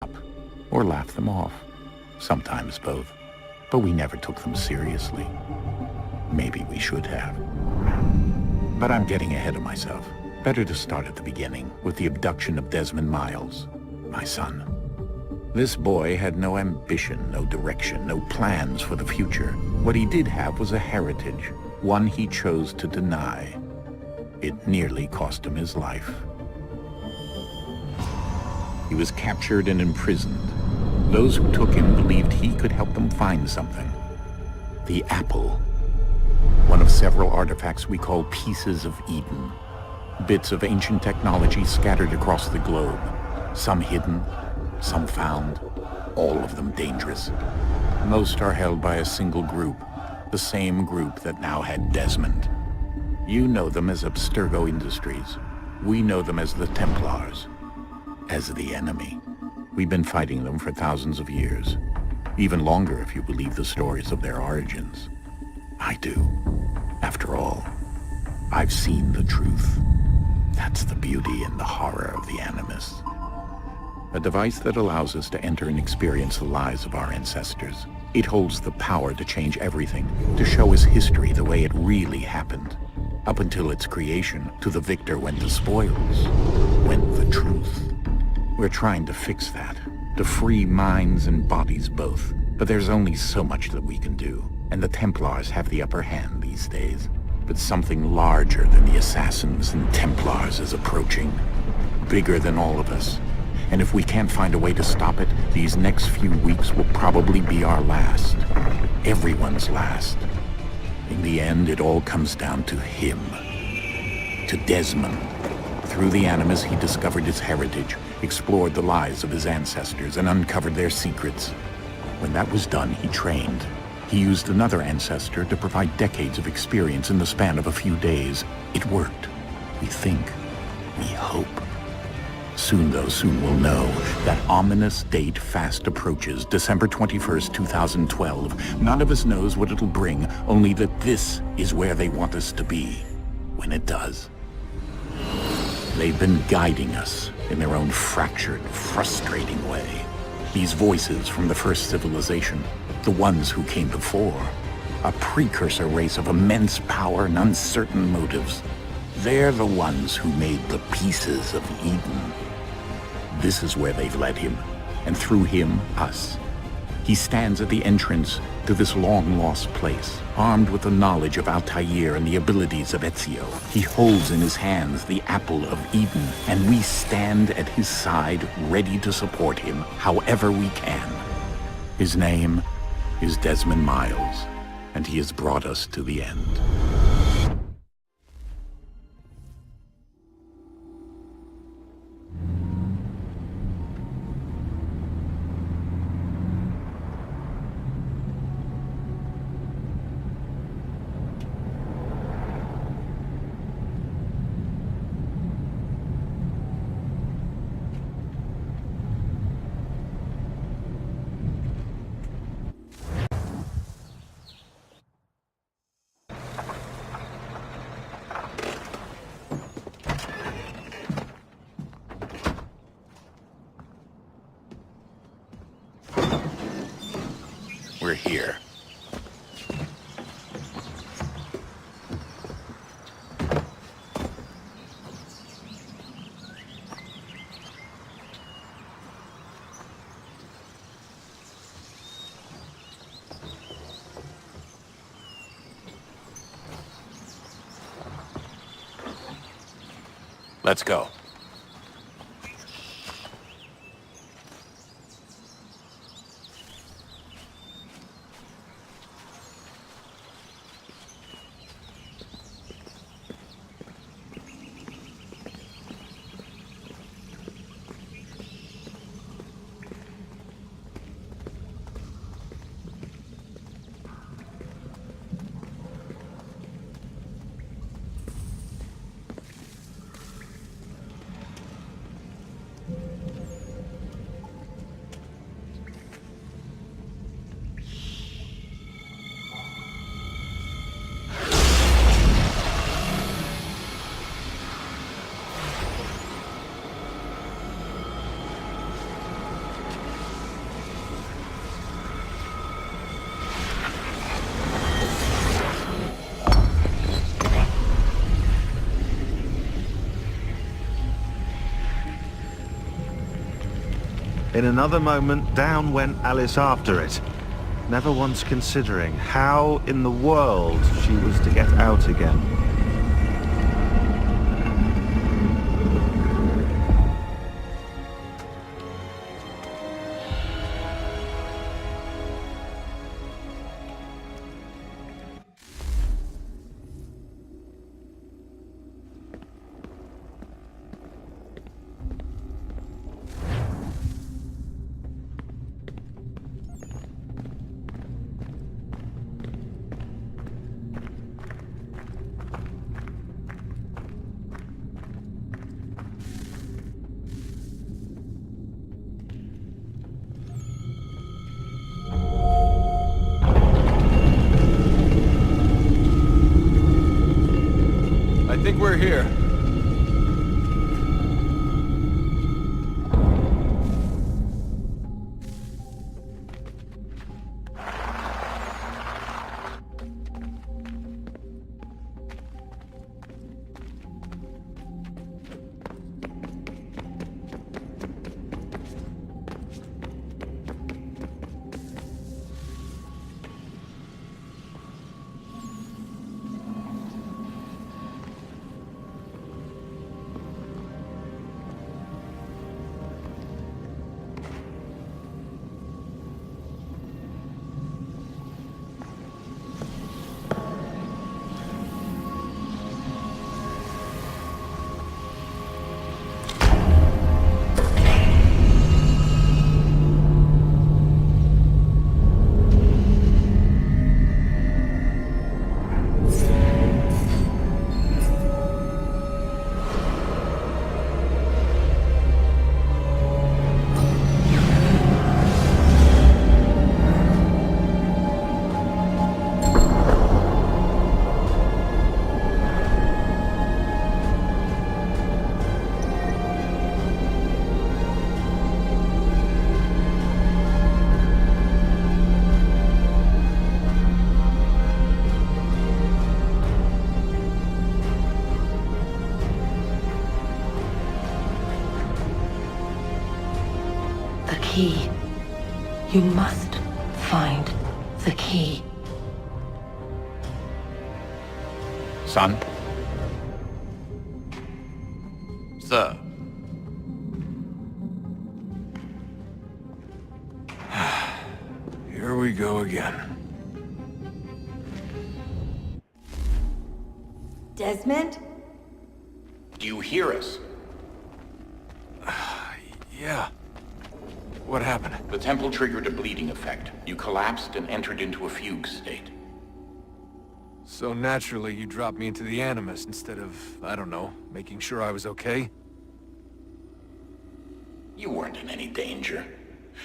up or laugh them off. Sometimes both. But we never took them seriously. Maybe we should have. But I'm getting ahead of myself. Better to start at the beginning, with the abduction of Desmond Miles, my son. This boy had no ambition, no direction, no plans for the future. What he did have was a heritage, one he chose to deny. It nearly cost him his life. He was captured and imprisoned. Those who took him believed he could help them find something. The apple. One of several artifacts we call pieces of Eden. Bits of ancient technology scattered across the globe. Some hidden, some found, all of them dangerous. Most are held by a single group, the same group that now had Desmond. You know them as Abstergo Industries. We know them as the Templars, as the enemy. We've been fighting them for thousands of years, even longer if you believe the stories of their origins. I do. After all, I've seen the truth. That's the beauty and the horror of the Animus. A device that allows us to enter and experience the lives of our ancestors. It holds the power to change everything, to show us history the way it really happened. Up until its creation, to the victor went the spoils, went the truth. We're trying to fix that, to free minds and bodies both. But there's only so much that we can do, and the Templars have the upper hand these days. But something larger than the Assassins and Templars is approaching, bigger than all of us. And if we can't find a way to stop it, these next few weeks will probably be our last. Everyone's last. In the end, it all comes down to him. To Desmond. Through the Animus, he discovered his heritage, explored the lives of his ancestors, and uncovered their secrets. When that was done, he trained. He used another ancestor to provide decades of experience in the span of a few days. It worked. We think. We hope. Soon, though, soon we'll know. That ominous date fast approaches, December 21st, 2012. None of us knows what it'll bring, only that this is where they want us to be, when it does. They've been guiding us in their own fractured, frustrating way. These voices from the first civilization, the ones who came before, a precursor race of immense power and uncertain motives. They're the ones who made the pieces of Eden. This is where they've led him, and through him, us. He stands at the entrance to this long-lost place, armed with the knowledge of Altair and the abilities of Ezio. He holds in his hands the apple of Eden, and we stand at his side, ready to support him however we can. His name is Desmond Miles, and he has brought us to the end. We're here. Let's go. In another moment, down went Alice after it, never once considering how in the world she was to get out again. I think we're here. The key. You must find the key. Son? Sir. Here we go again. Desmond? Do you hear us? Yeah. What happened? The temple triggered a bleeding effect. You collapsed and entered into a fugue state. So naturally, you dropped me into the Animus instead of, I don't know, making sure I was okay? You weren't in any danger.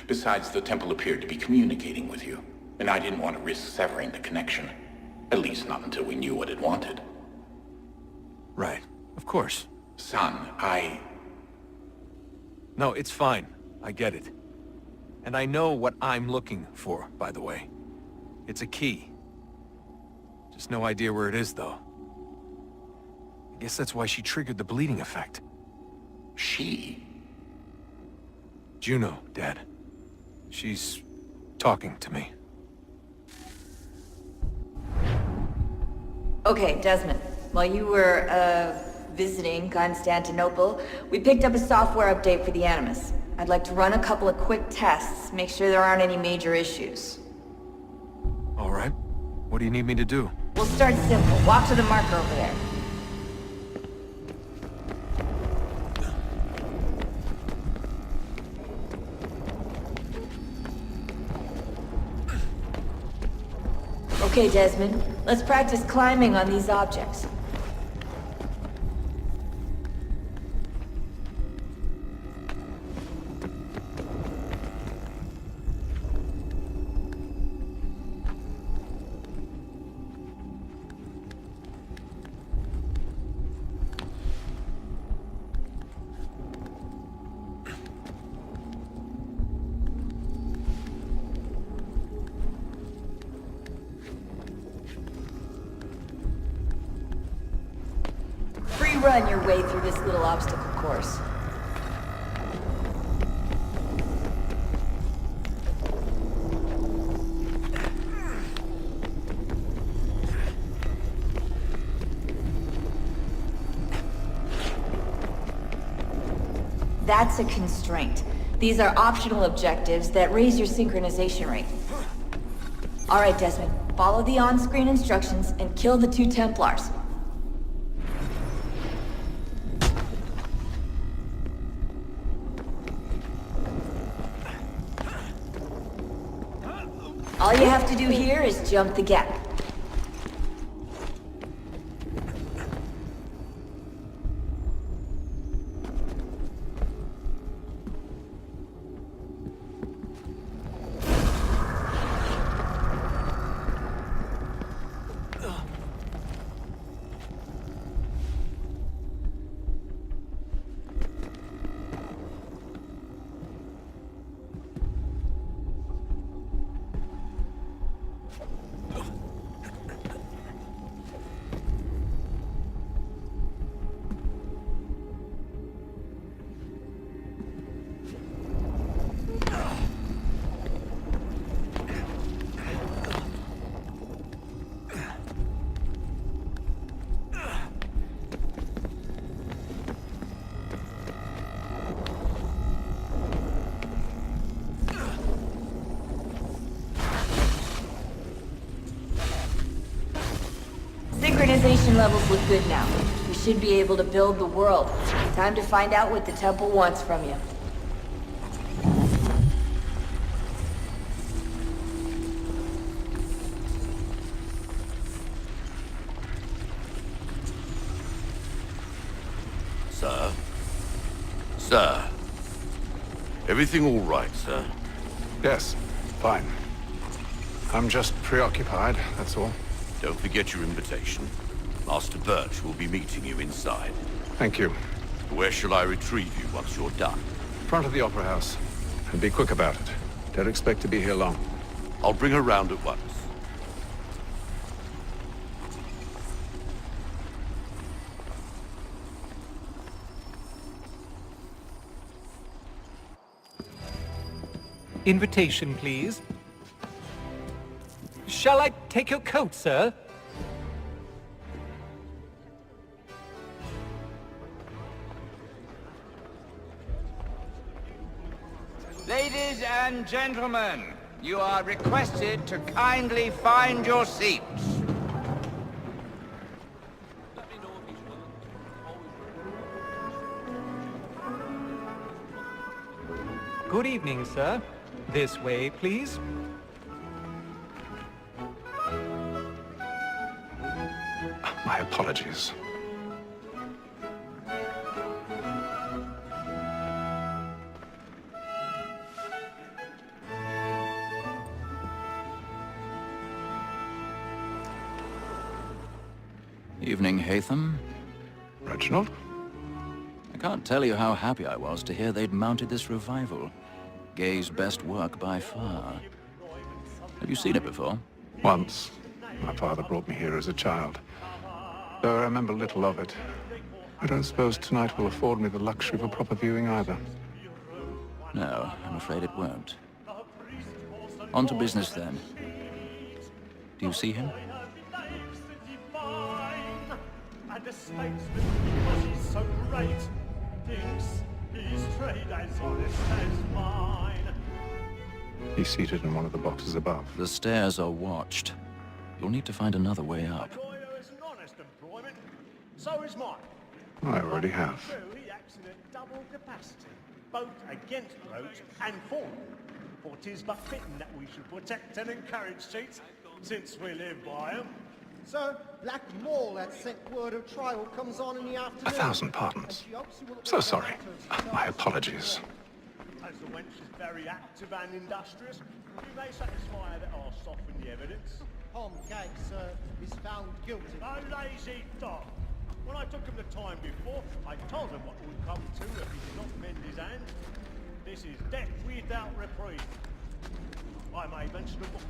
Besides, the temple appeared to be communicating with you, and I didn't want to risk severing the connection. At least not until we knew what it wanted. Right. Of course. Son, No, it's fine. I get it. And I know what I'm looking for, by the way. It's a key. Just no idea where it is, though. I guess that's why she triggered the bleeding effect. She? Juno, Dad. She's talking to me. Okay, Desmond. While you were, visiting Constantinople, we picked up a software update for the Animus. I'd like to run a couple of quick tests, make sure there aren't any major issues. All right. What do you need me to do? We'll start simple. Walk to the marker over there. Okay, Desmond. Let's practice climbing on these objects. Run your way through this little obstacle course. That's a constraint. These are optional objectives that raise your synchronization rate. Alright, Desmond. Follow the on-screen instructions and kill the 2 Templars. All you have to do here is jump the gap. Synchronization levels look good now. We should be able to build the world. Time to find out what the temple wants from you. Sir? Sir? Everything all right, sir? Yes, fine. I'm just preoccupied, that's all. Don't forget your invitation. Master Birch will be meeting you inside. Thank you. Where shall I retrieve you once you're done? Front of the Opera House. And be quick about it. Don't expect to be here long. I'll bring her round at once. Invitation, please. Shall I take your coat, sir? Ladies and gentlemen, you are requested to kindly find your seats. Good evening, sir. This way, please. My apologies. Evening, Hatham. Reginald? I can't tell you how happy I was to hear they'd mounted this revival. Gay's best work by far. Have you seen it before? Once. My father brought me here as a child. Though I remember little of it. I don't suppose tonight will afford me the luxury of a proper viewing either. No, I'm afraid it won't. On to business then. Do you see him? And the statesman, because he's so great, thinks his trade as honest as mine. He's seated in one of the boxes above. The stairs are watched. You'll need to find another way up. A lawyer is an honest employment, so is mine. I already have. He acts in a double capacity, both against roads and for them. For 'tis but fitting that we should protect and encourage cheats, since we live by 'em. Sir, Black Mall that sent word of trial comes on in the afternoon. 1,000 pardons. So sorry. My apologies. As the wench is very active and industrious, you may satisfy her that I'll soften the evidence. Tom Gag, sir, is found guilty. A lazy dog. When I took him the time before, I told him what would come to if he did not mend his hand. This is death without reprieve. I may mention a book.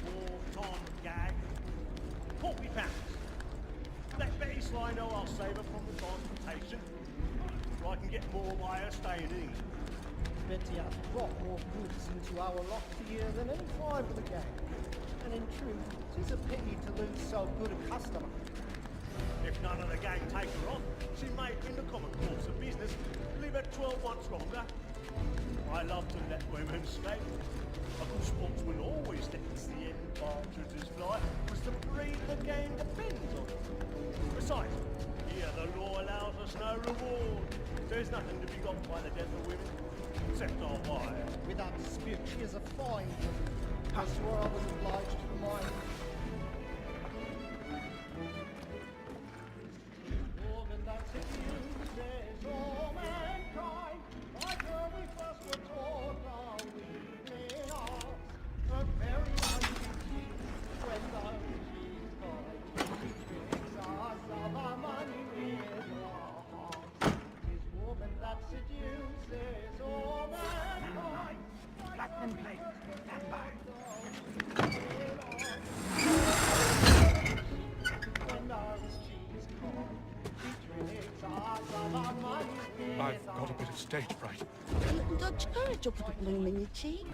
For Tom Gag, £40. Let Betty Sly know I'll save her from the transportation, so I can get more by her staying in England. Betty has brought more goods into our lot here than any 5 of the gang. And in truth, 'tis a pity to lose so good a customer. If none of the gang take her off, she may, in the common course of business, live at 12 months longer. I love to let women escape. A good sportsman always thinks the end partridge's fly, because the breed of the game depends on it. Besides, here the law allows us no reward. There's nothing to be got by the death of women, except our wives. Without dispute, she is a fine woman. I swore I was obliged to remind you. Woman that seduces all mankind, like her we first were taught our weakling arts. Her very life when those she's kind, she tricks us of our money with our hearts. This woman that seduces all mankind. Blackman plate, stand by. I've got a bit of stage fright. A little Dutch courage will put a bloom in your cheek.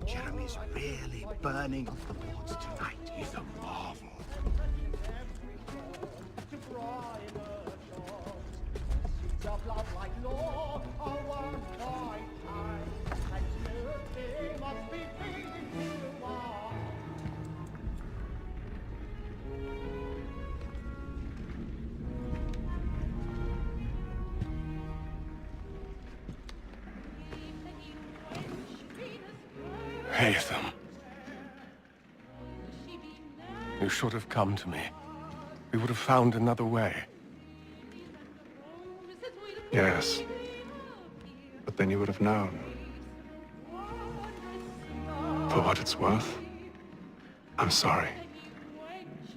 Jeremy's really burning off the boards tonight. He's a marvel. Of love like law, a one by time, and you must be feeding to our. Haytham. You should have come to me. We would have found another way. Yes. But then you would have known. For what it's worth, I'm sorry.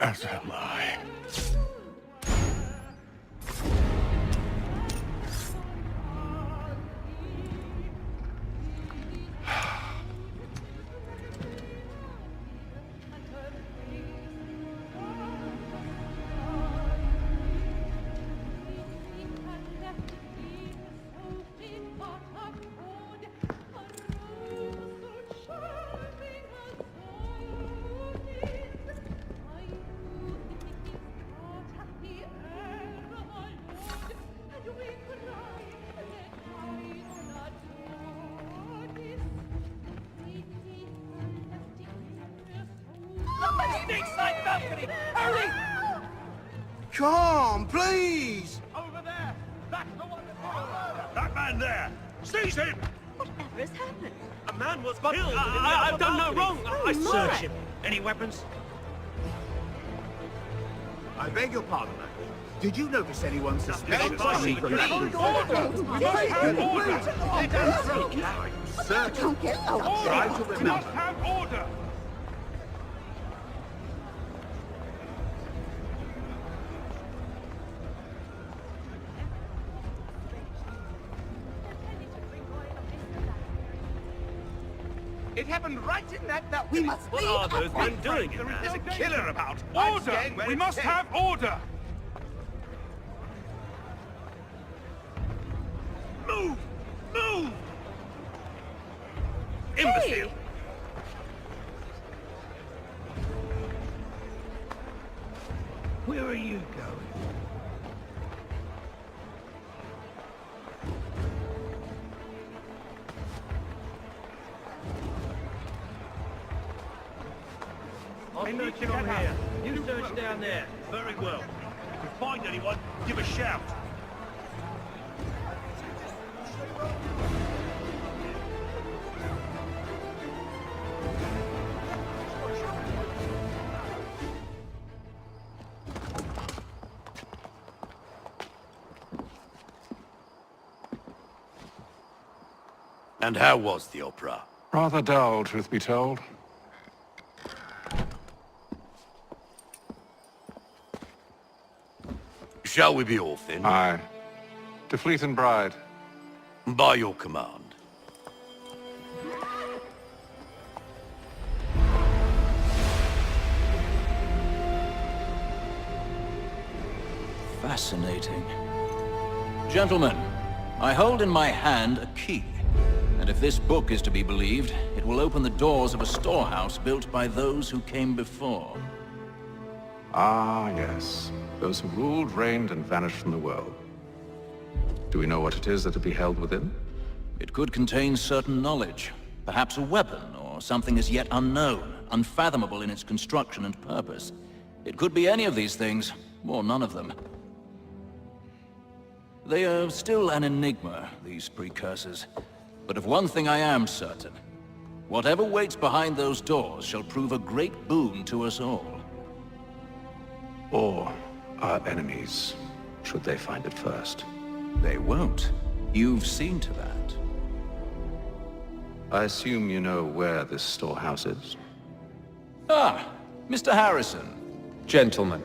As am I. Come, please! Over there! That's the one that... That man there! Seize him! Whatever has happened? A man was killed. I've done no wrong. I my. searched him. Any weapons? I beg your pardon, ma'am. Did you notice anyone suspicious? Order! Sir, Can't get out. try to remember. have order! It happened right in that balcony. We must What leave. are those men doing in There's there? a killer about. Order! We must have order! Move! Move! Imbecile! Where are you going? I'm searching on here. You search down there. Very well. If you find anyone, give a shout. And how was the opera? Rather dull, truth be told. Shall we be off then? Aye. To Fleet and Bride. By your command. Fascinating. Gentlemen, I hold in my hand a key. And if this book is to be believed, it will open the doors of a storehouse built by those who came before. Ah, yes. Those who ruled, reigned, and vanished from the world. Do we know what it is that will be held within? It could contain certain knowledge. Perhaps a weapon, or something as yet unknown, unfathomable in its construction and purpose. It could be any of these things, or none of them. They are still an enigma, these precursors. But of one thing I am certain. Whatever waits behind those doors shall prove a great boon to us all. Or our enemies, should they find it first. They won't. You've seen to that. I assume you know where this storehouse is? Ah, Mr. Harrison. Gentlemen,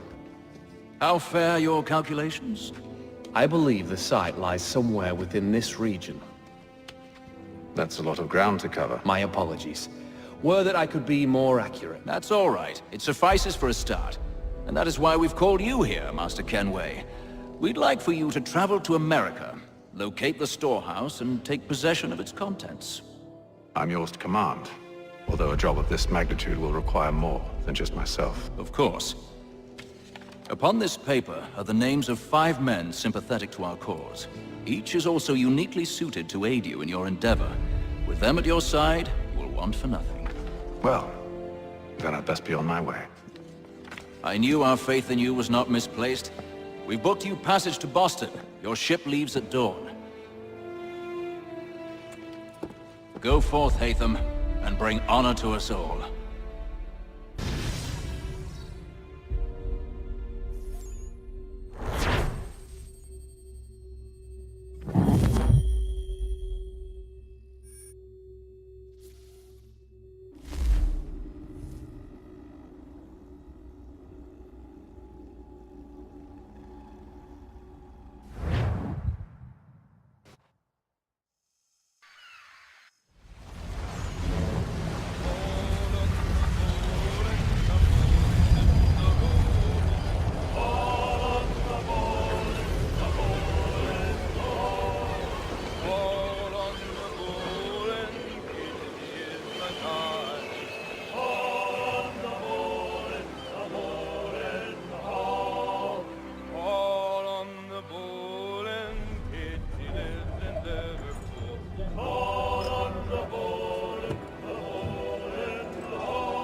How fare your calculations? I believe the site lies somewhere within this region. That's a lot of ground to cover. My apologies. Were that I could be more accurate. That's all right. It suffices for a start. And that is why we've called you here, Master Kenway. We'd like for you to travel to America, locate the storehouse, and take possession of its contents. I'm yours to command, although a job of this magnitude will require more than just myself. Of course. Upon this paper are the names of 5 men sympathetic to our cause. Each is also uniquely suited to aid you in your endeavor. With them at your side, you will want for nothing. Well, then I'd best be on my way. I knew our faith in you was not misplaced. We've booked you passage to Boston. Your ship leaves at dawn. Go forth, Hatham, and bring honor to us all.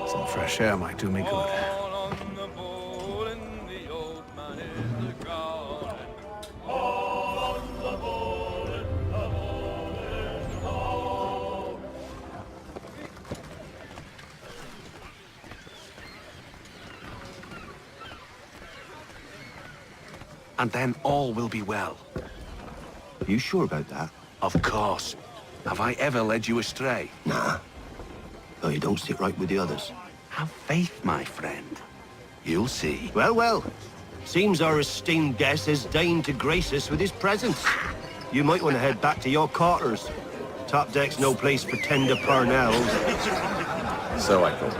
Some fresh air might do me good. And then all will be well. Are you sure about that? Of course. Have I ever led you astray? Nah. Though you don't sit right with the others. Have faith, my friend. You'll see. Well, well. Seems our esteemed guest has deigned to grace us with his presence. You might want to head back to your quarters. Top deck's no place for tender parnells. So I thought.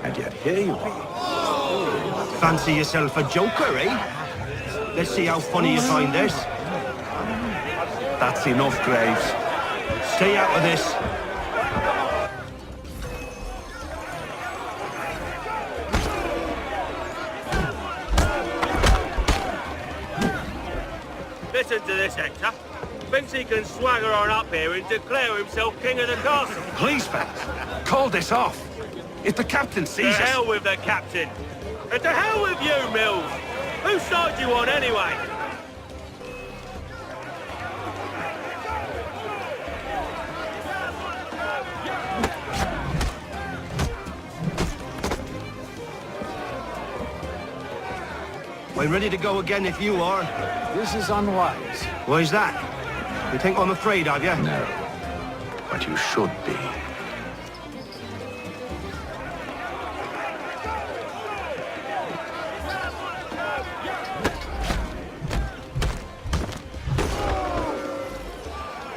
And yet here you are. Fancy yourself a joker, eh? Let's see how funny you find this. That's enough, Graves. Stay out of this. Listen to this, Hector. Thinks he can swagger on up here and declare himself king of the castle. Please, fellas, call this off. If the captain sees us... To hell with the captain. And to hell with you, Mills. Whose side you on, anyway? I'm ready to go again if you are. This is unwise. Why's that? You think I'm afraid of you? No. But you should be.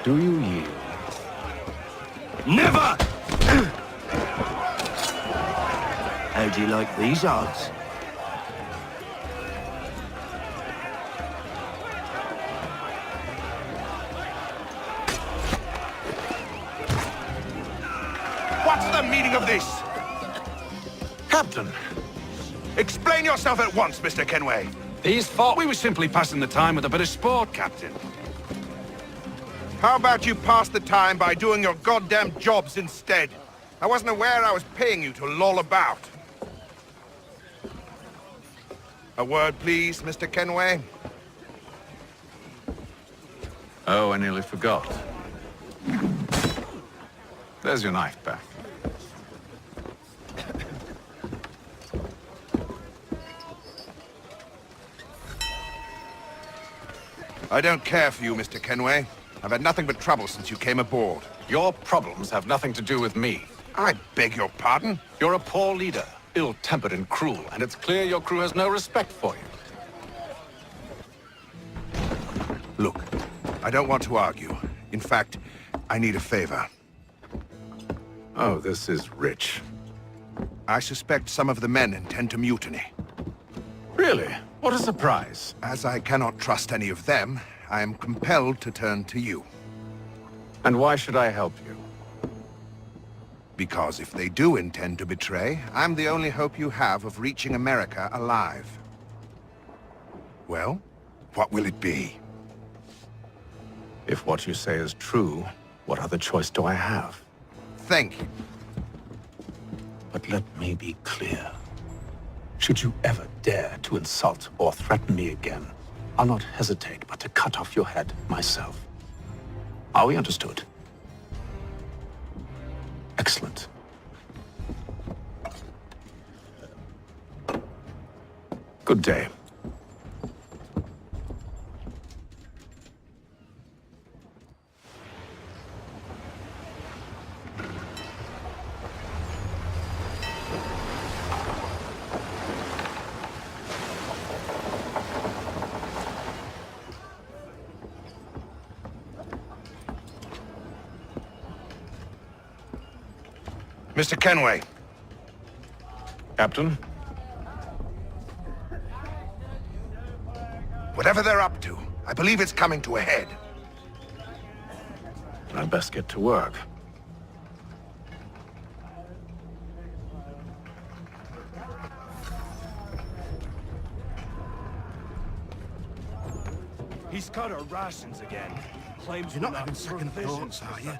Do you yield? Never! How do you like these odds? What's the meaning of this? Captain, Explain yourself at once, Mr. Kenway. these thought we were simply passing the time with a bit of sport, Captain. How about you pass the time by doing your goddamn jobs instead? I wasn't aware I was paying you to loll about. A word, please, Mr. Kenway. Oh, I nearly forgot. There's your knife, Beth. I don't care for you, Mr. Kenway. I've had nothing but trouble since you came aboard. Your problems have nothing to do with me. I beg your pardon? You're a poor leader, ill-tempered and cruel, and it's clear your crew has no respect for you. Look, I don't want to argue. In fact, I need a favor. Oh, this is rich. I suspect some of the men intend to mutiny. Really? What a surprise. As I cannot trust any of them, I am compelled to turn to you. And why should I help you? Because if they do intend to betray, I'm the only hope you have of reaching America alive. Well, what will it be? If what you say is true, what other choice do I have? Thank you. But let me be clear. Should you ever dare to insult or threaten me again, I'll not hesitate but to cut off your head myself. Are we understood? Excellent. Good day. Mr. Kenway. Captain? Whatever they're up to, I believe it's coming to a head. I'd best get to work. He's cut our rations again. Claims You're not having second thoughts, are you?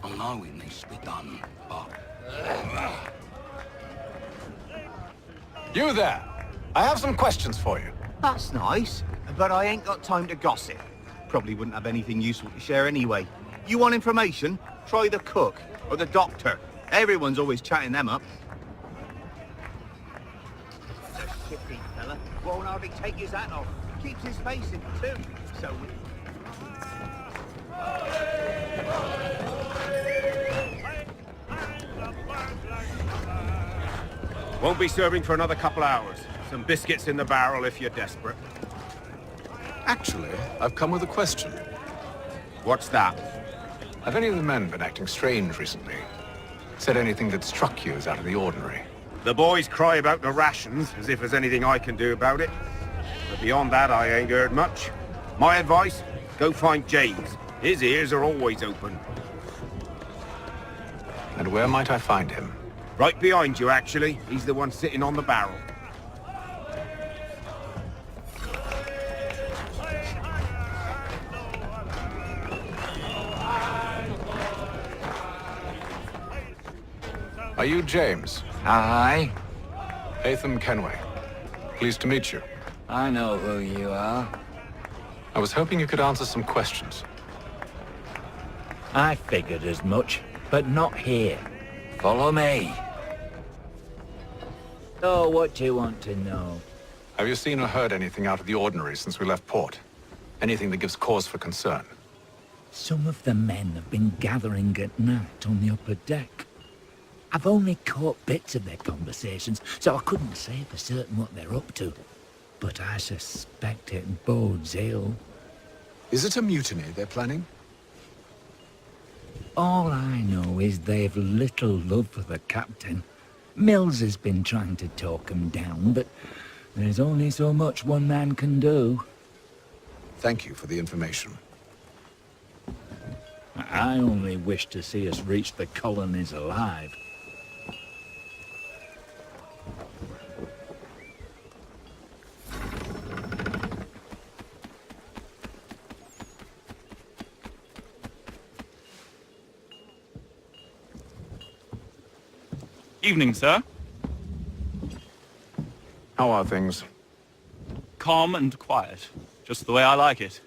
I know it needs to be done, but... You there! I have some questions for you. That's nice, but I ain't got time to gossip. Probably wouldn't have anything useful to share anyway. You want information? Try the cook or the doctor. Everyone's always chatting them up. The shifty fella won't hardly take his hat off. Keeps his face in too. So... Won't be serving for another couple hours. Some biscuits in the barrel if you're desperate. Actually, I've come with a question. What's that? Have any of the men been acting strange recently? Said anything that struck you as out of the ordinary? The boys cry about the rations, as if there's anything I can do about it. But beyond that, I ain't heard much. My advice, go find James. His ears are always open. And where might I find him? Right behind you, actually. He's the one sitting on the barrel. Are you James? Aye. Hatham Kenway. Pleased to meet you. I know who you are. I was hoping you could answer some questions. I figured as much, but not here. Follow me. So, what do you want to know? Have you seen or heard anything out of the ordinary since we left port? Anything that gives cause for concern? Some of the men have been gathering at night on the upper deck. I've only caught bits of their conversations, so I couldn't say for certain what they're up to. But I suspect it bodes ill. Is it a mutiny they're planning? All I know is they've little love for the captain. Mills has been trying to talk him down, but there's only so much one man can do. Thank you for the information. I only wish to see us reach the colonies alive. Evening, sir. How are things? Calm and quiet. Just the way I like it.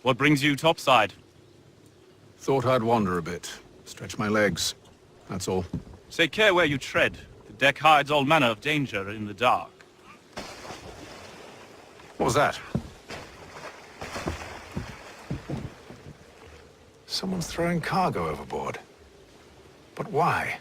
What brings you topside? Thought I'd wander a bit. Stretch my legs. That's all. Take care where you tread. The deck hides all manner of danger in the dark. What was that? Someone's throwing cargo overboard. But why?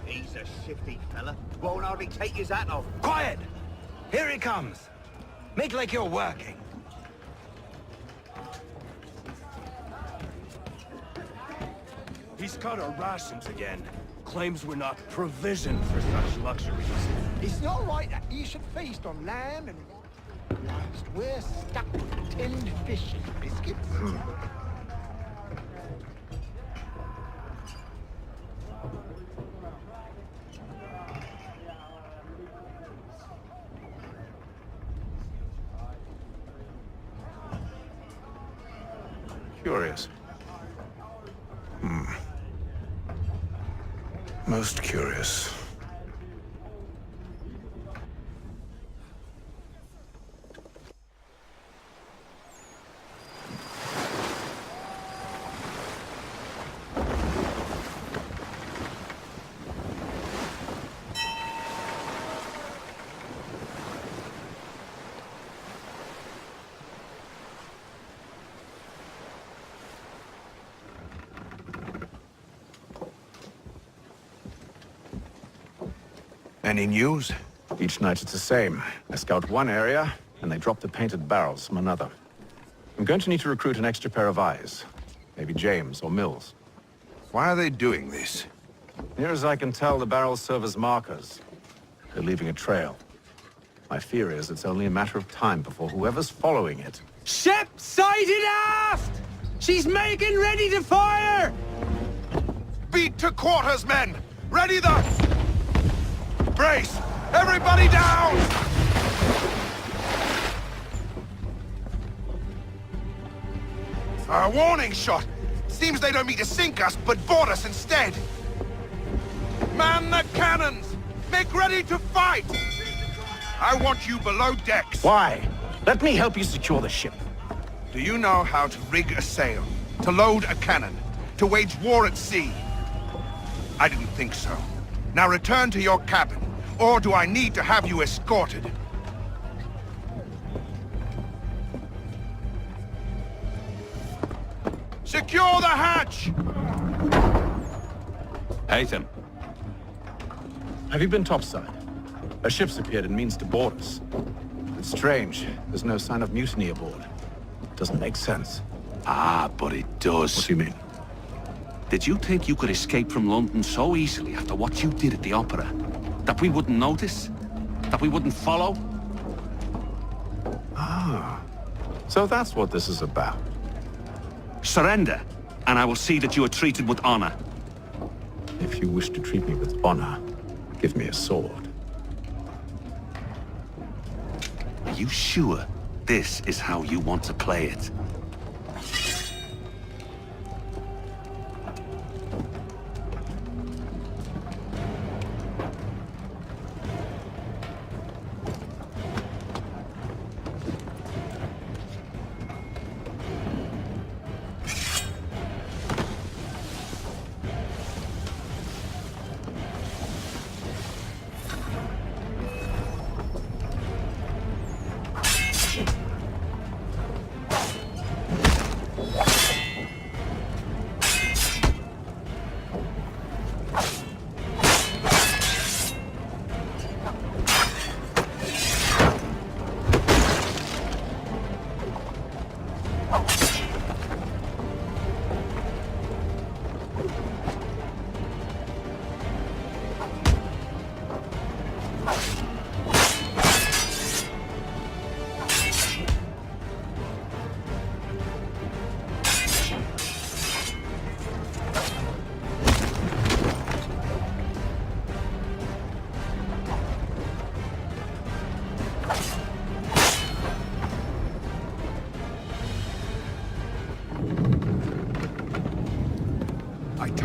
He's a shifty fella. Won't hardly take his hat off. Quiet! Here he comes. Make like you're working. He's cut our rations again. Claims we're not provisioned for such luxuries. It's not right that you should feast on lamb and whilst we're stuck with tinned fish and biscuits. Curious. Most curious. Any news? Each night it's the same. I scout one area, and they drop the painted barrels from another. I'm going to need to recruit an extra pair of eyes. Maybe James or Mills. Why are they doing this? Near as I can tell, the barrels serve as markers. They're leaving a trail. My fear is it's only a matter of time before whoever's following it... Ship sighted aft! She's making ready to fire! Beat to quarters, men! Ready the... Brace! Everybody down! A warning shot! Seems they don't mean to sink us, but board us instead! Man the cannons! Make ready to fight! I want you below decks! Why? Let me help you secure the ship. Do you know how to rig a sail? To load a cannon? To wage war at sea? I didn't think so. Now return to your cabin, or do I need to have you escorted? Secure the hatch! Haytham. Have you been topside? A ship's appeared and means to board us. It's strange. There's no sign of mutiny aboard. Doesn't make sense. Ah, but it does. What do you mean? Did you think you could escape from London so easily after what you did at the opera? That we wouldn't notice? That we wouldn't follow? Ah. So that's what this is about. Surrender, and I will see that you are treated with honor. If you wish to treat me with honor, give me a sword. Are you sure this is how you want to play it?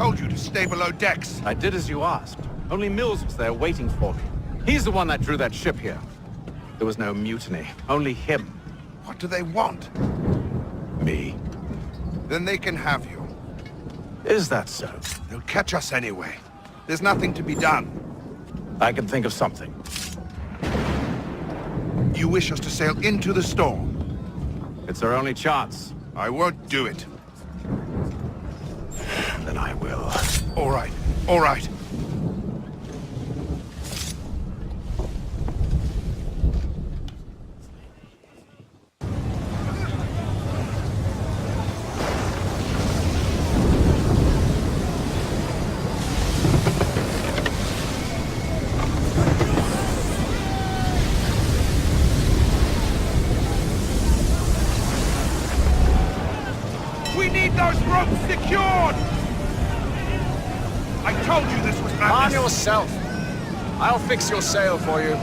told you to stay below decks. I did as you asked. Only Mills was there waiting for me. He's the one that drew that ship here. There was no mutiny, only him. What do they want? Me. Then they can have you. Is that so? They'll catch us anyway. There's nothing to be done. I can think of something. You wish us to sail into the storm? It's our only chance. I won't do it. Then I will. All right, all right. We need those ropes secured! I told you this was madness. Calm yourself. I'll fix your sail for you.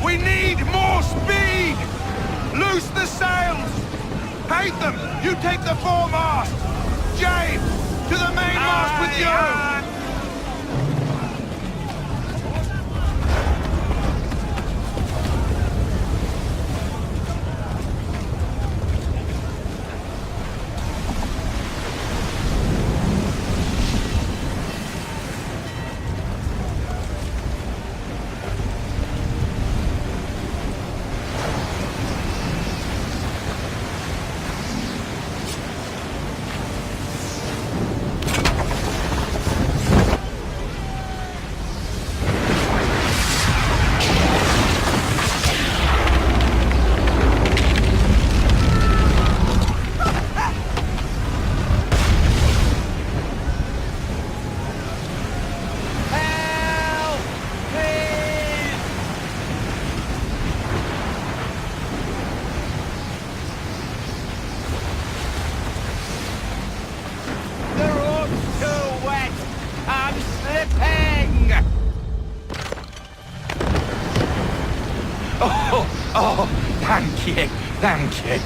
We need more speed! Loose the sails! Hate them! You take the foremast! James! To the mainmast with you! Oh, thank you, thank you.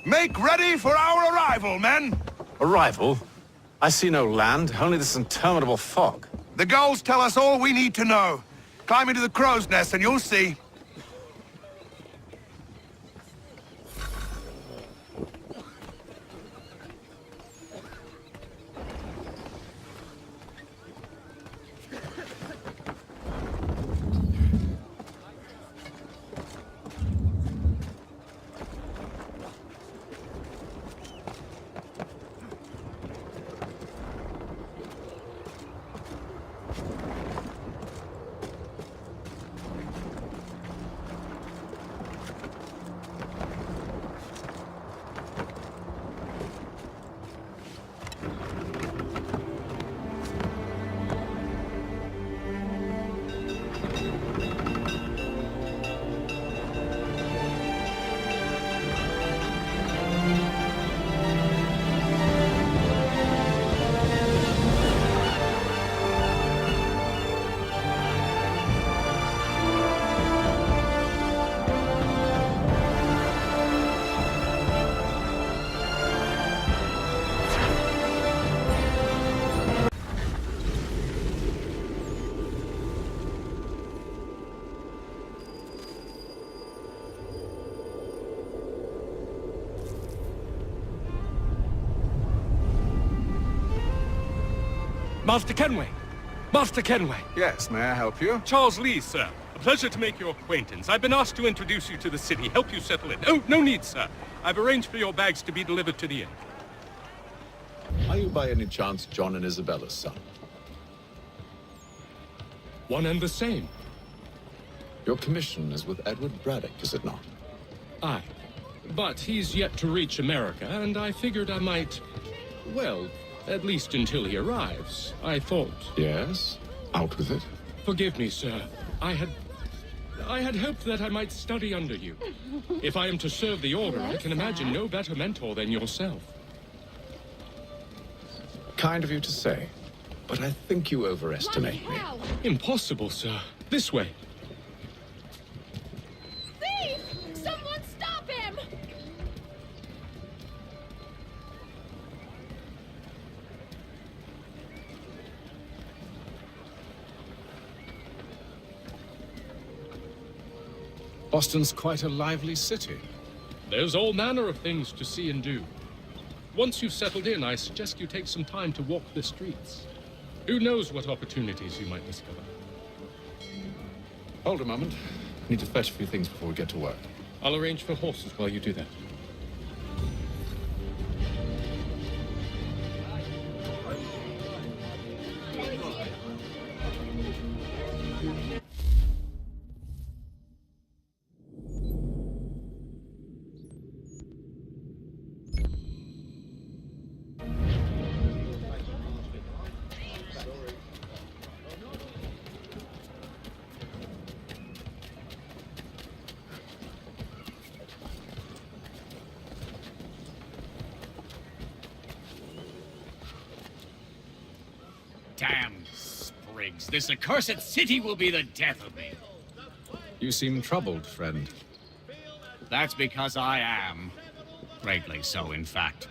Make ready for our arrival, men! Arrival? I see no land, only this interminable fog. The gulls tell us all we need to know. Climb into the crow's nest and you'll see. Master Kenway! Master Kenway! Yes, may I help you? Charles Lee, sir. A pleasure to make your acquaintance. I've been asked to introduce you to the city, help you settle in. Oh, no need, sir. I've arranged for your bags to be delivered to the inn. Are you by any chance John and Isabella's son? One and the same. Your commission is with Edward Braddock, is it not? Aye. But he's yet to reach America, and I figured I might... Well, at least until he arrives, I thought. Yes? Out with it. Forgive me, sir. I had hoped that I might study under you. If I am to serve the Order, I can imagine no better mentor than yourself. Kind of you to say, but I think you overestimate me. Impossible, sir. This way. Thief! Someone stop him! Boston's quite a lively city. There's all manner of things to see and do. Once you've settled in, I suggest you take some time to walk the streets. Who knows what opportunities you might discover. Hold a moment. Need to fetch a few things before we get to work. I'll arrange for horses while you do that. Damn sprigs. This accursed city will be the death of me. You seem troubled, friend. That's because I am. Greatly so, in fact.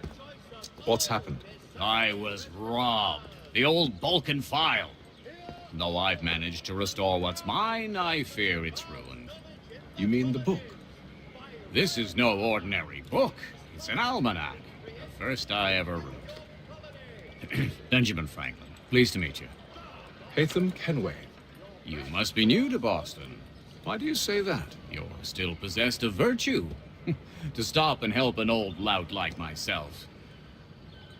What's happened? I was robbed. The old Balkan file. Though I've managed to restore what's mine, I fear it's ruined. You mean the book? This is no ordinary book. It's an almanac. The first I ever wrote. Benjamin Franklin. Pleased to meet you. Hatham Kenway. You must be new to Boston. Why do you say that? You're still possessed of virtue. To stop and help an old lout like myself.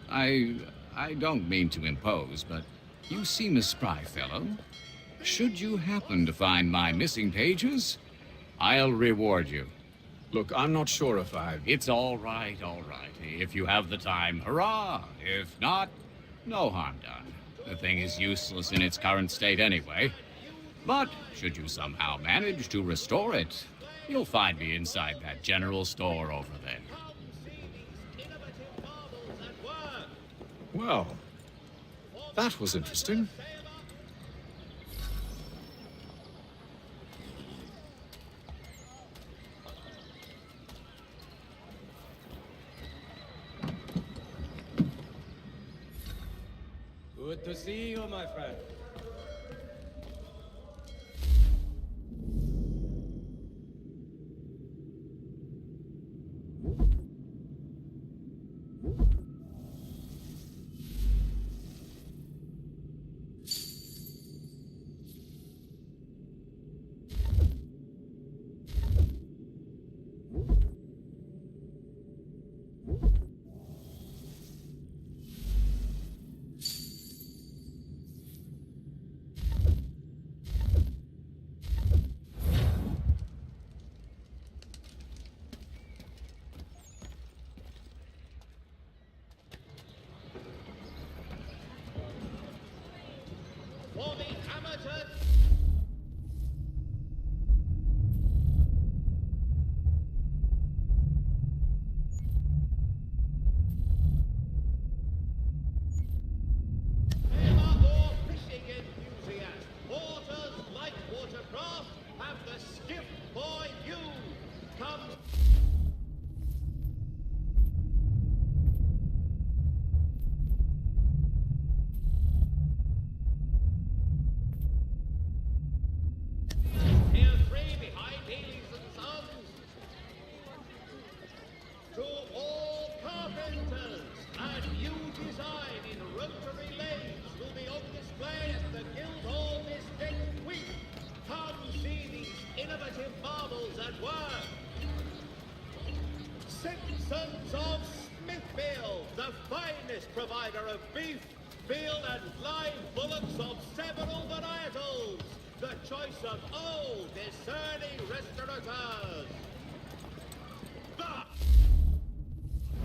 I don't mean to impose, but you seem a spry fellow. Should you happen to find my missing pages, I'll reward you. Look, I'm not sure if I... It's all right, all right. If you have the time, hurrah! If not, no harm done. The thing is useless in its current state anyway. But should you somehow manage to restore it, you'll find me inside that general store over there. Well, that was interesting. Good to see you, my friend. For the amateurs. There are all fishing enthusiasts. Porters like watercraft have the skiff for you. Come. To all carpenters, a new design in rotary lanes will be open. at work. Simpsons of Smithfield, the finest provider of beef, veal and live bullocks of several varietals. The choice of old, discerning restaurateurs. The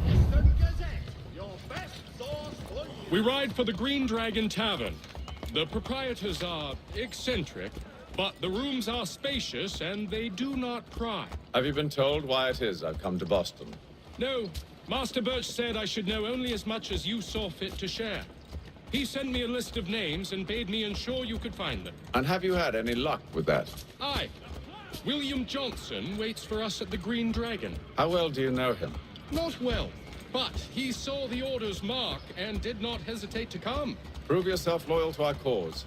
Eastern Gazette, your best source for you. We ride for the Green Dragon Tavern. The proprietors are eccentric, but the rooms are spacious and they do not pry. Have you been told why it is I've come to Boston? No, Master Birch said I should know only as much as you saw fit to share. He sent me a list of names and bade me ensure you could find them. And have you had any luck with that? Aye. William Johnson waits for us at the Green Dragon. How well do you know him? Not well, but he saw the order's mark and did not hesitate to come. Prove yourself loyal to our cause.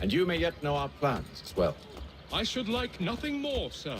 And you may yet know our plans as well. I should like nothing more, sir.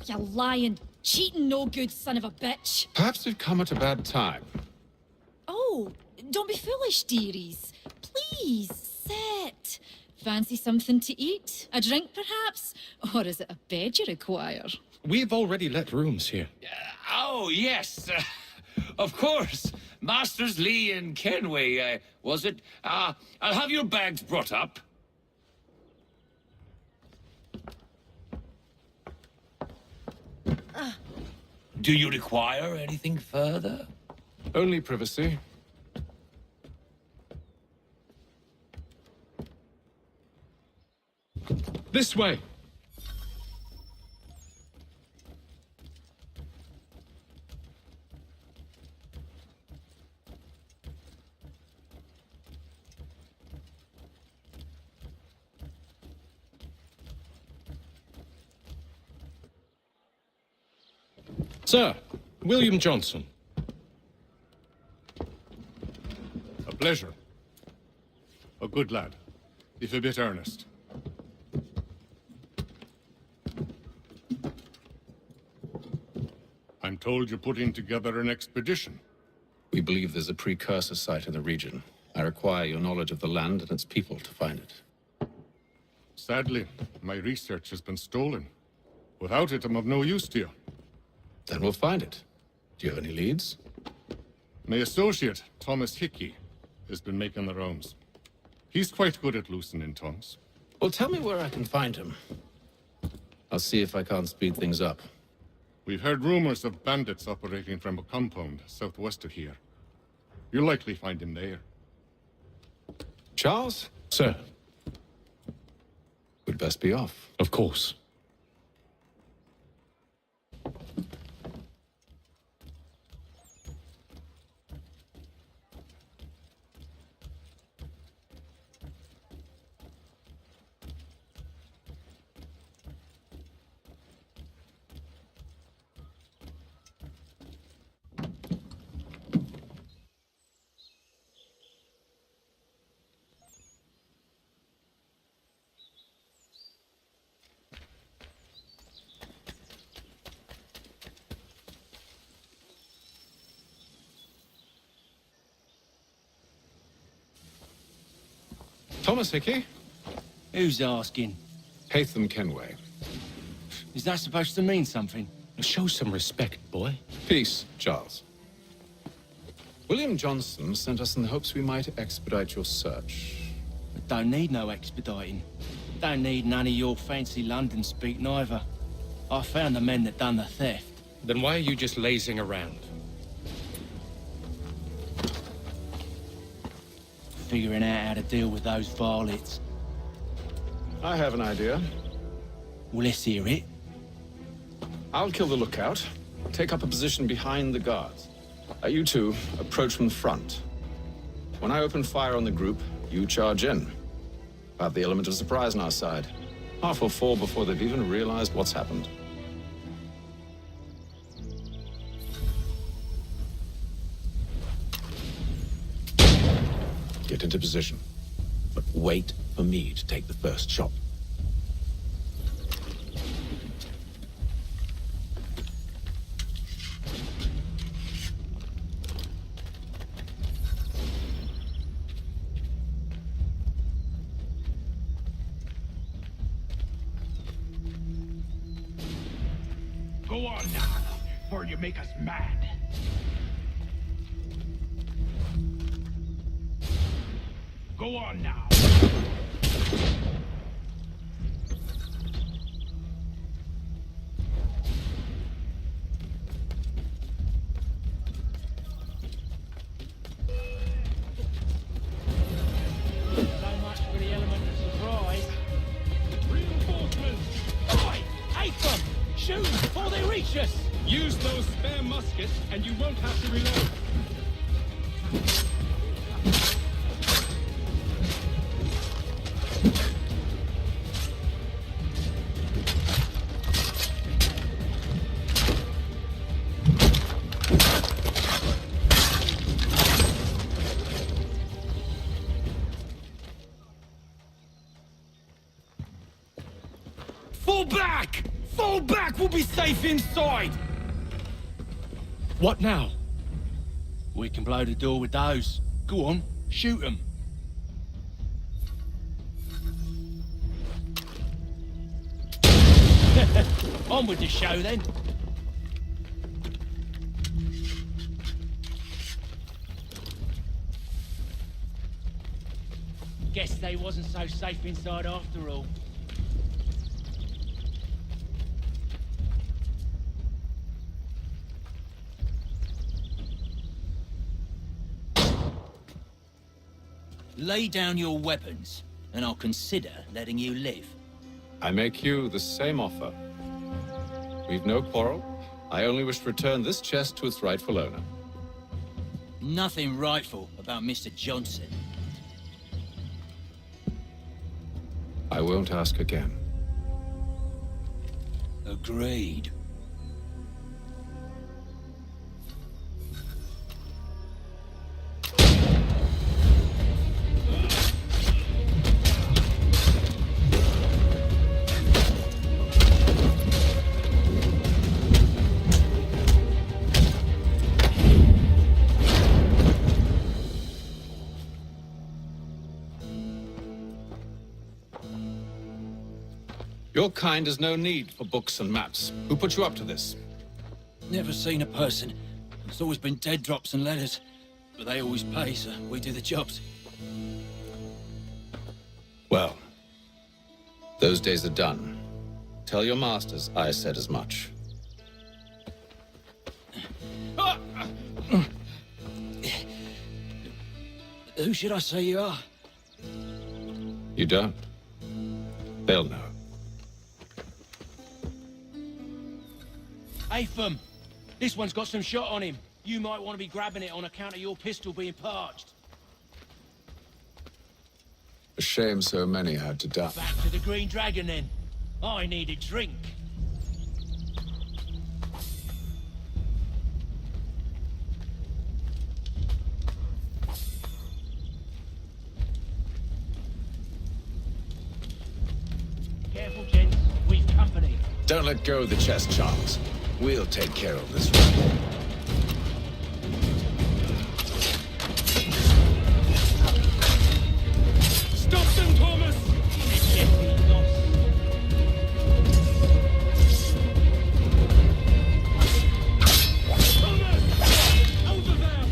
You lying, cheating, no good son of a bitch. Perhaps we've come at a bad time. Oh, don't be foolish, dearies. Please, sit. Fancy something to eat? A drink, perhaps? Or is it a bed you require? We've already let rooms here. Oh, yes. Of course. Masters Lee and Kenway, was it? I'll have your bags brought up. Do you require anything further? Only privacy. This way. Sir, William Johnson. A pleasure. A good lad, if a bit earnest. I'm told you're putting together an expedition. We believe there's a precursor site in the region. I require your knowledge of the land and its people to find it. Sadly, my research has been stolen. Without it, I'm of no use to you. Then we'll find it. Do you have any leads? My associate, Thomas Hickey, has been making the rounds. He's quite good at loosening tongues. Well, tell me where I can find him. I'll see if I can't speed things up. We've heard rumors of bandits operating from a compound southwest of here. You'll likely find him there. Charles? Sir. We'd best be off. Of course. Thomas Hickey? Who's asking? Haytham Kenway. Is that supposed to mean something? Show some respect, boy. Peace, Charles. William Johnson sent us in the hopes we might expedite your search. Don't need no expediting. Don't need none of your fancy London speak neither. I found the men that done the theft. Then why are you just lazing around? Figuring out how to deal with those varlets. I have an idea. Well, let's hear it. I'll kill the lookout. Take up a position behind the guards. You two, approach from the front. When I open fire on the group, you charge in. Have the element of surprise on our side. Half will fall before they've even realized what's happened. Get into position, but wait for me to take the first shot. Go on now, before you make us mad. Go on now. So much for the element of surprise. Reinforcements! Oi! Ape them! Shoot before they reach us! Use those spare muskets and you won't have to reload. Fall back! Fall back! We'll be safe inside! What now? We can blow the door with those. Go on, shoot them. On with the show then. Guess they wasn't so safe inside after all. Lay down your weapons, and I'll consider letting you live. I make you the same offer. We've no quarrel. I only wish to return this chest to its rightful owner. Nothing rightful about Mr. Johnson. I won't ask again. Agreed. Your kind has no need for books and maps. Who put you up to this? Never seen a person. It's always been dead drops and letters. But they always pay, so we do the jobs. Well, those days are done. Tell your masters I said as much. Who should I say you are? You don't? They'll know. Apham, this one's got some shot on him. You might want to be grabbing it on account of your pistol being parched. A shame so many had to die. Back to the Green Dragon then. I need a drink. Careful, gents. We've company. Don't let go of the chest, Charles. We'll take care of this one. Stop them, Thomas! Over there!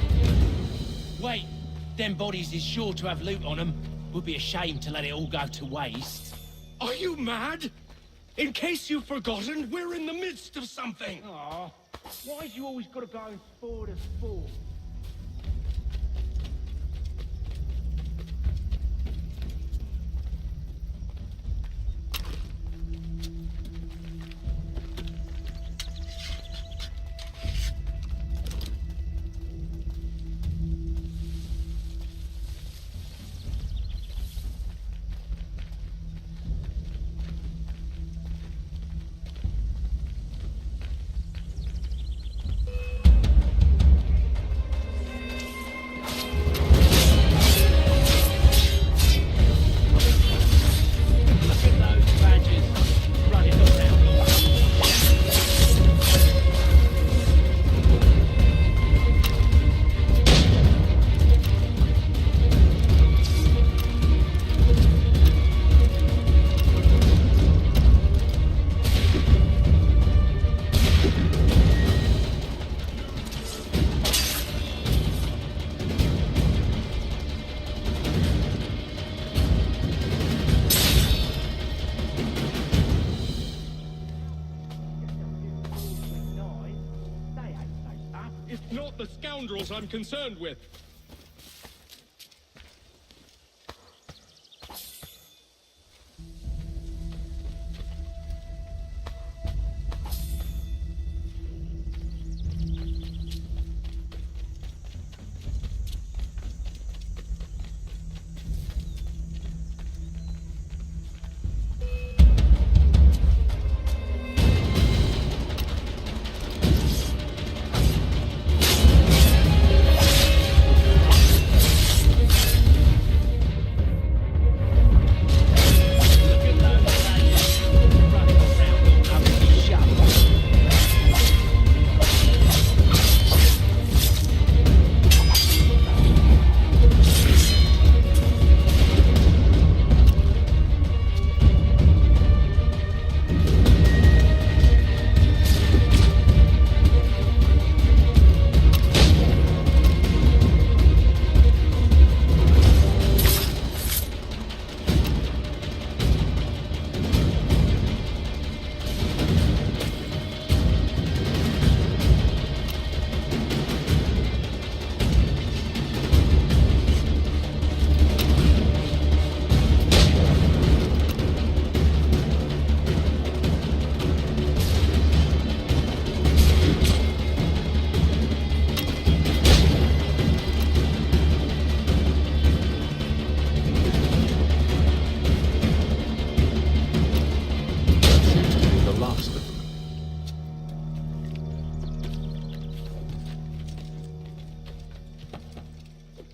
Wait, them bodies is sure to have loot on them. Would be a shame to let it all go to waste. Are you mad? In case you've forgotten, we're in the midst of something. Aw, why's you always gotta go and spoil the sport? scoundrels I'm concerned with.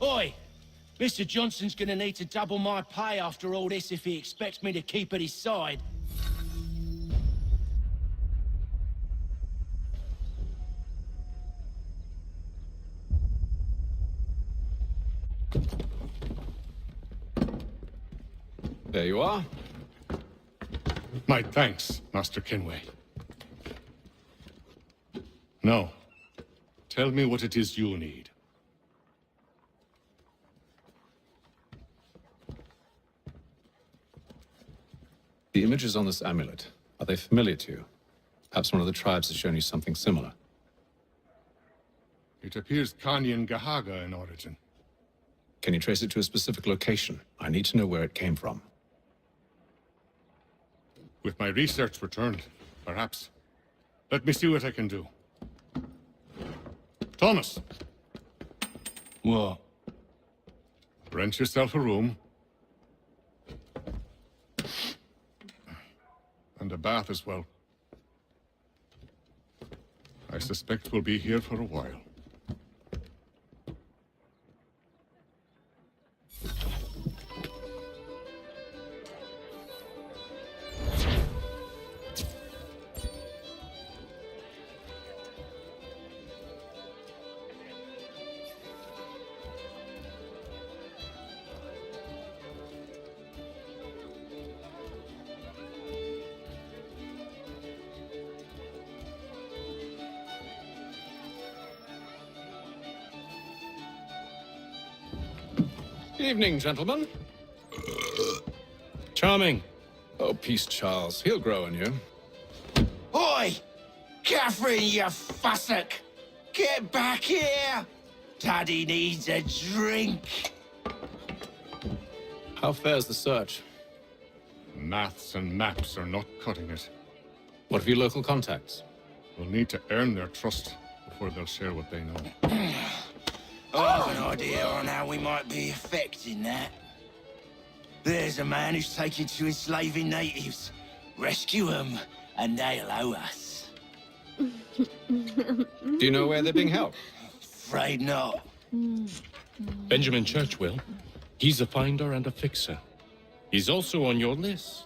Oi! Mr. Johnson's gonna need to double my pay after all this if he expects me to keep at his side. There you are. My thanks, Master Kenway. Now, tell me what it is you need. The images on this amulet, are they familiar to you? Perhaps one of the tribes has shown you something similar. It appears Kanyan Gahaga in origin. Can you trace it to a specific location? I need to know where it came from. With my research returned, perhaps. Let me see what I can do. Thomas! What? Rent yourself a room. And a bath as well. I suspect we'll be here for a while. Evening, gentlemen. Charming. Oh, peace, Charles. He'll grow on you. Oi! Catherine, you fussock! Get back here! Daddy needs a drink! How fares the search? Maths and maps are not cutting it. What of your local contacts? We'll need to earn their trust before they'll share what they know. I have an idea on how we might be affecting that. There's a man who's taken to enslaving natives. Rescue them, and they'll owe us. Do you know where they're being held? Afraid not. Benjamin Church will. He's a finder and a fixer. He's also on your list.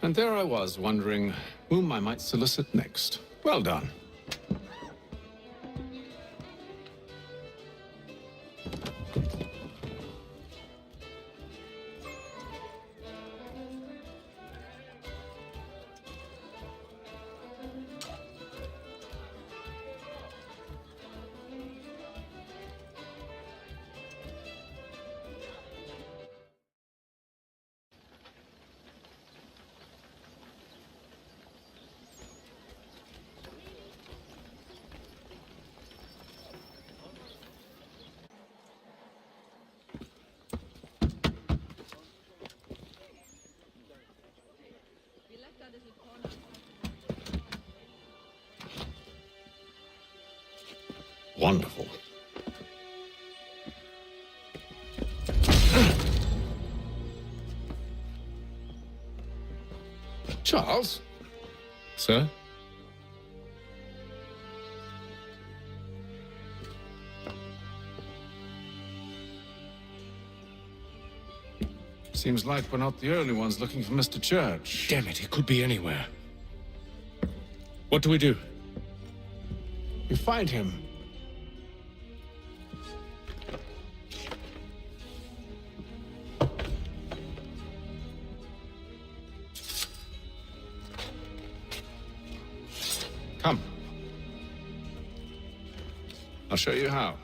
And there I was, wondering whom I might solicit next. Well done. Wonderful. Charles? Sir? Seems like we're not the only ones looking for Mr. Church. Damn it, he could be anywhere. What do we do? We find him. Come. I'll show you how.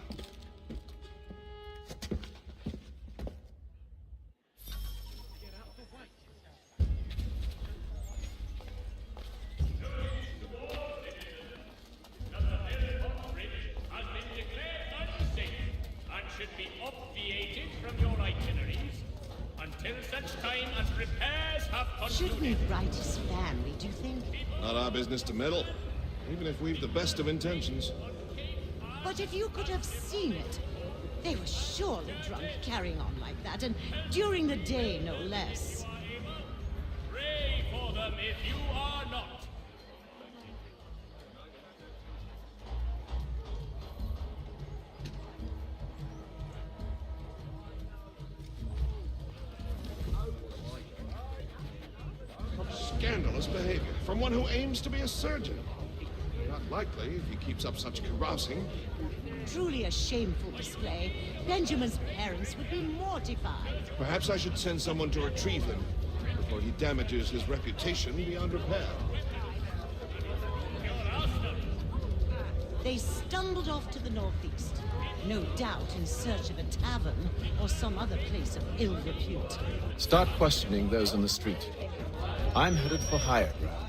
Should we write his family, do you think? Not our business to meddle, even if we've the best of intentions. But if you could have seen it, they were surely drunk carrying on like that, and during the day, no less. Pray for them if you are not. Scandalous behavior from one who aims to be a surgeon. Not likely if he keeps up such carousing. Truly a shameful display. Benjamin's parents would be mortified. Perhaps I should send someone to retrieve him before he damages his reputation beyond repair. They stumbled off to the northeast, no doubt in search of a tavern or some other place of ill repute. Start questioning those on the street. I'm headed for higher ground.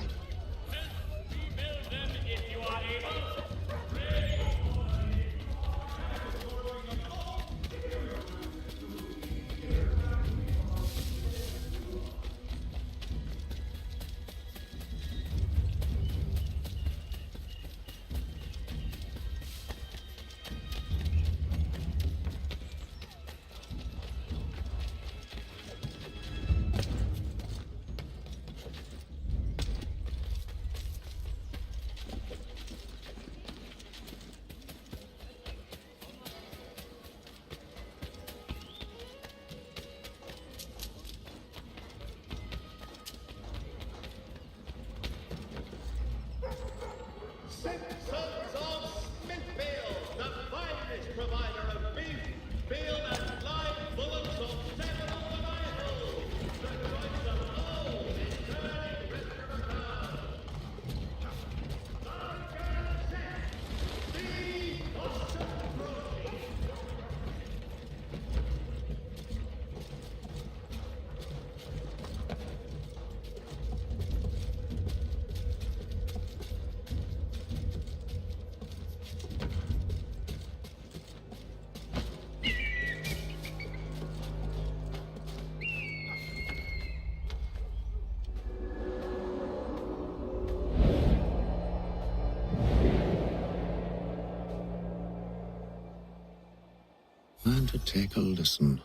Learn to take a listen.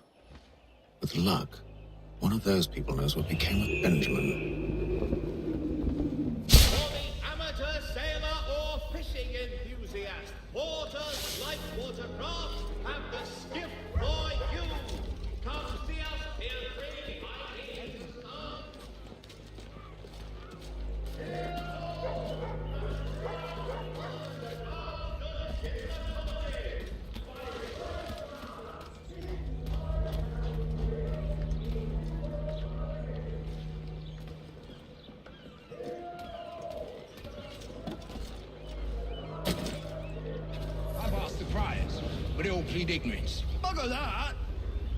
With luck, one of those people knows what became of Benjamin. Amateur sailor or fishing enthusiast, porters, light watercraft, have the skiff for you. Come see us here free. I've asked the criers, but they all plead ignorance. Bugger that!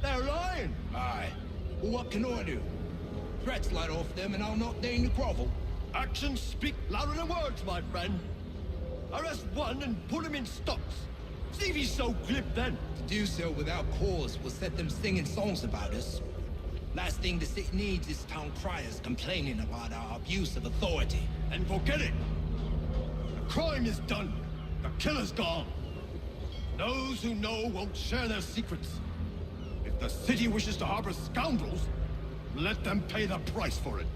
They're lying. Aye. Well, what can I do? Threats light off them and I'll not deign to grovel. Actions speak louder than words, my friend. Arrest one and put him in stocks. See if he's so glib then. To do so without cause will set them singing songs about us. Last thing the city needs is town criers complaining about our abuse of authority. And forget it! The crime is done. The killer's gone. Those who know won't share their secrets. If the city wishes to harbor scoundrels, let them pay the price for it.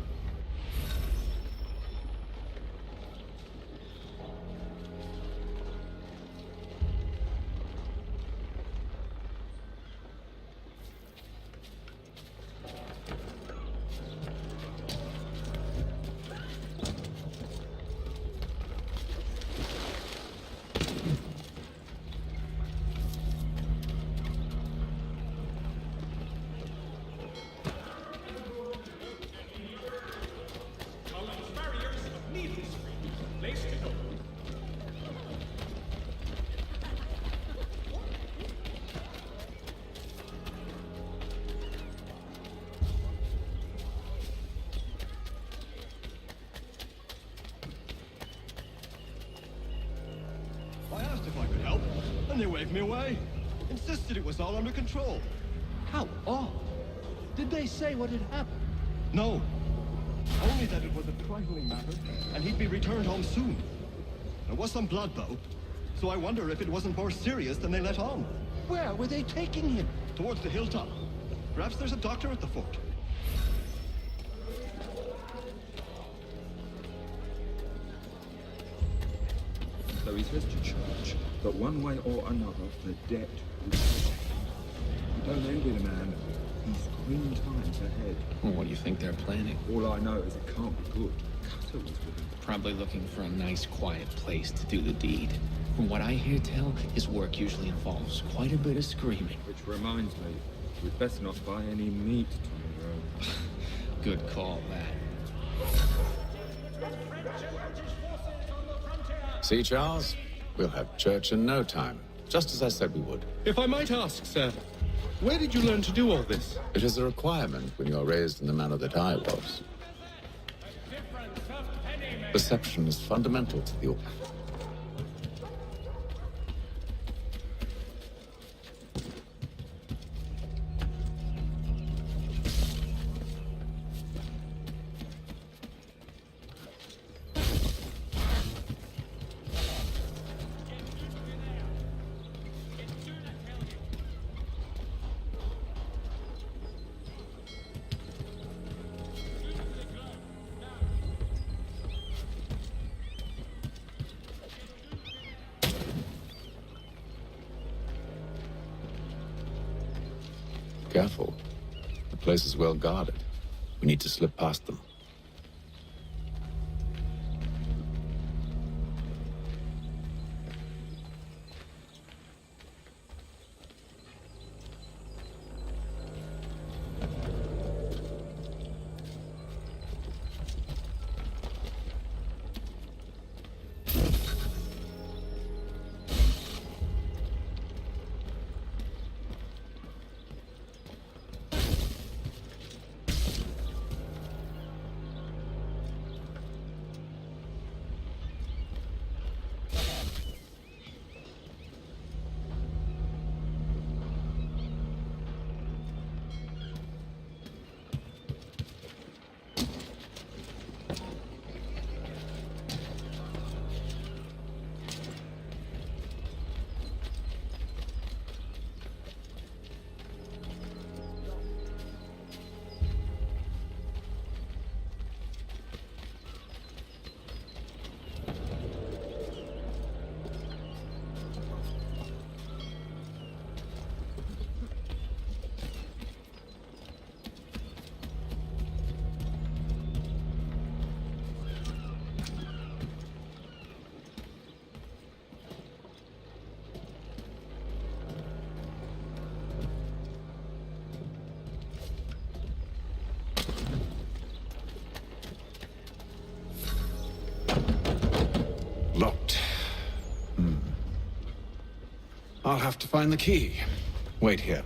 I asked if I could help, and they waved me away. Insisted it was all under control. How odd. Did they say what had happened? No. Only that it was a trifling matter, and he'd be returned home soon. There was some blood, though, so I wonder if it wasn't more serious than they let on. Where were they taking him? Towards the hilltop. Perhaps there's a doctor at the fort. So he says to church that one way or another the debt will pay. You don't envy the man. He's green times ahead. Well, what do you think they're planning? All I know is it can't be good. Cutter was with him. Probably looking for a nice, quiet place to do the deed. From what I hear tell, his work usually involves quite a bit of screaming. Which reminds me, we'd best not buy any meat tomorrow. Good call, that. See, Charles? We'll have church in no time, just as I said we would. If I might ask, sir, where did you learn to do all this? It is a requirement when you are raised in the manner that I was. Perception is fundamental to the... Careful. The place is well guarded. We need to slip past them. Locked. I'll have to find the key. Wait here.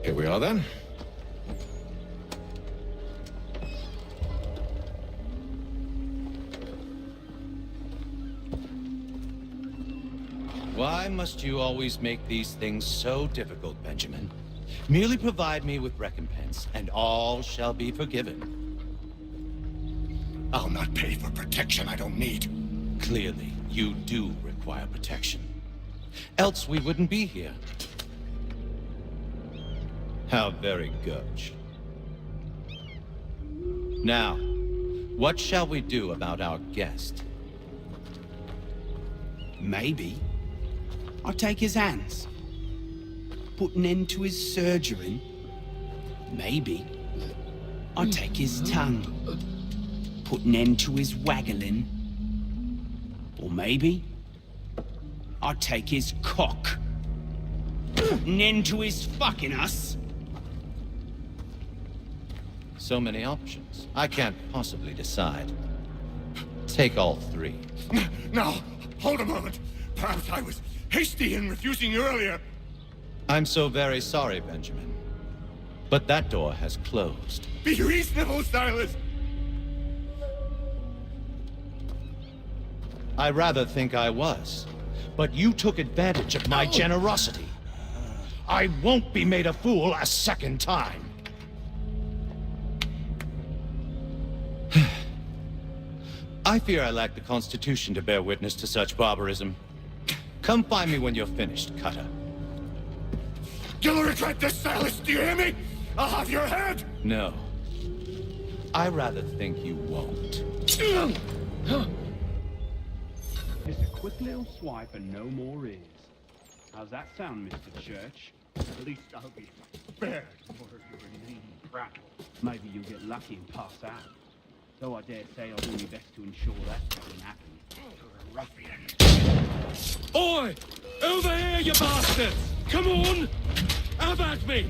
Here we are then. Why must you always make these things so difficult, Benjamin? Merely provide me with recompense, and all shall be forgiven. I'll not pay for protection I don't need. Clearly, you do require protection. Else we wouldn't be here. How very gauche. Now, what shall we do about our guest? Maybe I'll take his hands. Put an end to his surgery. Maybe I'll take his tongue. Put an end to his waggling. Or maybe I'll take his cock. Put an end to his fucking us. So many options. I can't possibly decide. Take all three. No, hold a moment. Perhaps I was hasty in refusing you earlier. I'm so very sorry, Benjamin. But that door has closed. Be reasonable, Silas. I rather think I was. But you took advantage of my generosity. I won't be made a fool a second time. I fear I lack the constitution to bear witness to such barbarism. Come find me when you're finished, Cutter. You'll regret this, Silas, do you hear me? I'll have your head! No. I rather think you won't. Just a quick little swipe and no more is. How's that sound, Mr. Church? At least I'll be spared for your name prattle. Maybe you'll get lucky and pass out. Though I dare say I'll do my best to ensure that doesn't happen. You're a ruffian. Oi! Over here, you bastards! Come on! Have at me!